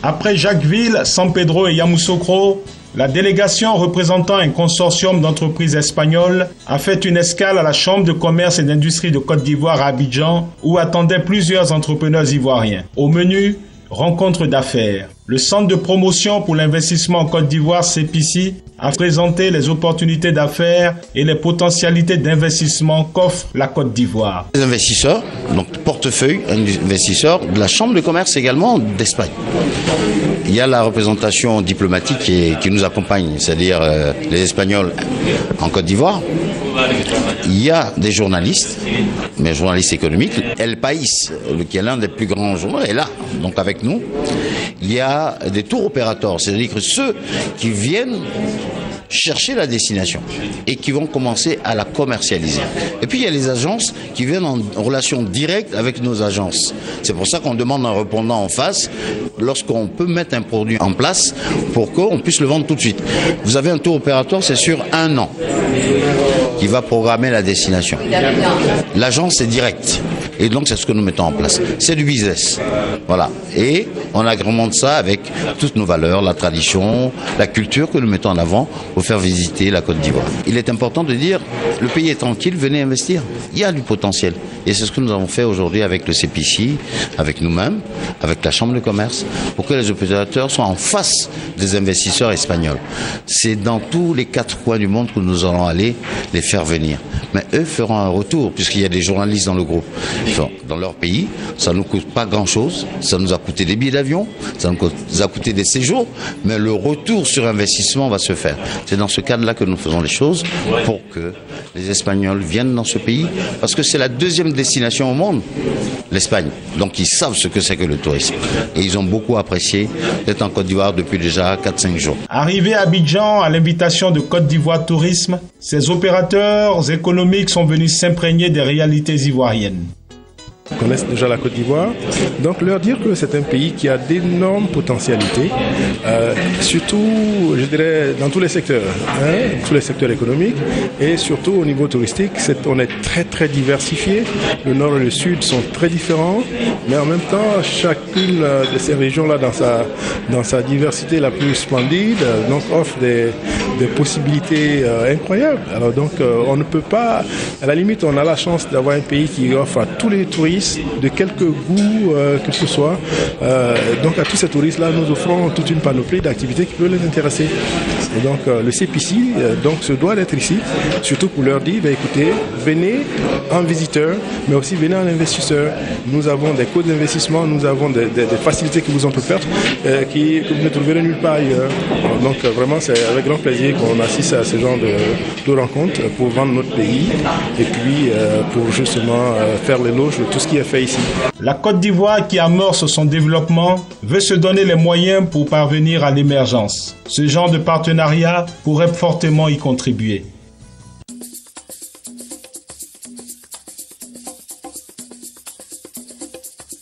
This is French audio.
Après Jacquesville, San Pedro et Yamoussoukro, la délégation représentant un consortium d'entreprises espagnoles a fait une escale à la Chambre de commerce et d'industrie de Côte d'Ivoire à Abidjan, où attendaient plusieurs entrepreneurs ivoiriens. Au menu, rencontre d'affaires. Le Centre de promotion pour l'investissement en Côte d'Ivoire, CEPICI, a présenté les opportunités d'affaires et les potentialités d'investissement qu'offre la Côte d'Ivoire. Les investisseurs, donc portefeuille investisseurs de la Chambre de commerce également d'Espagne. Il y a la représentation diplomatique qui nous accompagne, c'est-à-dire les Espagnols en Côte d'Ivoire. Il y a des journalistes, mais journalistes économiques. El País, qui est l'un des plus grands journaux, est là, donc avec nous. Il y a des tours opérateurs, c'est-à-dire que ceux qui viennent chercher la destination et qui vont commencer à la commercialiser. Et puis il y a les agences qui viennent en relation directe avec nos agences. C'est pour ça qu'on demande un répondant en face lorsqu'on peut mettre un produit en place pour qu'on puisse le vendre tout de suite. Vous avez un tour opérateur, c'est sur 1 an qui va programmer la destination. L'agence est directe. Et donc, c'est ce que nous mettons en place. C'est du business. Voilà. Et on agrémente ça avec toutes nos valeurs, la tradition, la culture que nous mettons en avant pour faire visiter la Côte d'Ivoire. Il est important de dire, le pays est tranquille, venez investir. Il y a du potentiel. Et c'est ce que nous avons fait aujourd'hui avec le CEPICI, avec nous-mêmes, avec la Chambre de commerce, pour que les opérateurs soient en face des investisseurs espagnols. C'est dans tous les 4 coins du monde que nous allons aller les faire venir. Mais eux feront un retour, puisqu'il y a des journalistes dans le groupe. Dans leur pays, ça ne nous coûte pas grand-chose. Ça nous a coûté des billets d'avion, ça nous a coûté des séjours, mais le retour sur investissement va se faire. C'est dans ce cadre-là que nous faisons les choses pour que les Espagnols viennent dans ce pays, parce que c'est la 2e destination au monde, l'Espagne. Donc ils savent ce que c'est que le tourisme. Et ils ont beaucoup apprécié d'être en Côte d'Ivoire depuis déjà 4-5 jours. Arrivés à Abidjan à l'invitation de Côte d'Ivoire Tourisme, ces opérateurs économiques sont venus s'imprégner des réalités ivoiriennes. Connaissent déjà la Côte d'Ivoire, donc leur dire que c'est un pays qui a d'énormes potentialités, surtout, je dirais, dans tous les secteurs, tous les secteurs économiques et surtout au niveau touristique, on est très très diversifié. Le nord et le sud sont très différents, mais en même temps, chacune de ces régions-là, dans sa diversité la plus splendide, donc offre des possibilités incroyables. Alors donc, on ne peut pas, à la limite, on a la chance d'avoir un pays qui offre à tous les touristes de quelque goût que ce soit. Donc à tous ces touristes-là, nous offrons toute une panoplie d'activités qui peuvent les intéresser. Et donc le CEPICI donc, se doit d'être ici, surtout pour leur dire, écoutez, venez en visiteur, mais aussi venez en investisseur. Nous avons des codes d'investissement, nous avons des facilités qui vous ont offertes, que vous ne trouverez nulle part ailleurs. Donc vraiment, c'est avec grand plaisir qu'on assiste à ce genre de rencontres pour vendre notre pays et puis pour justement faire l'éloge de tout ce qui est fait ici. La Côte d'Ivoire, qui amorce son développement, veut se donner les moyens pour parvenir à l'émergence. Ce genre de partenariat pourrait fortement y contribuer.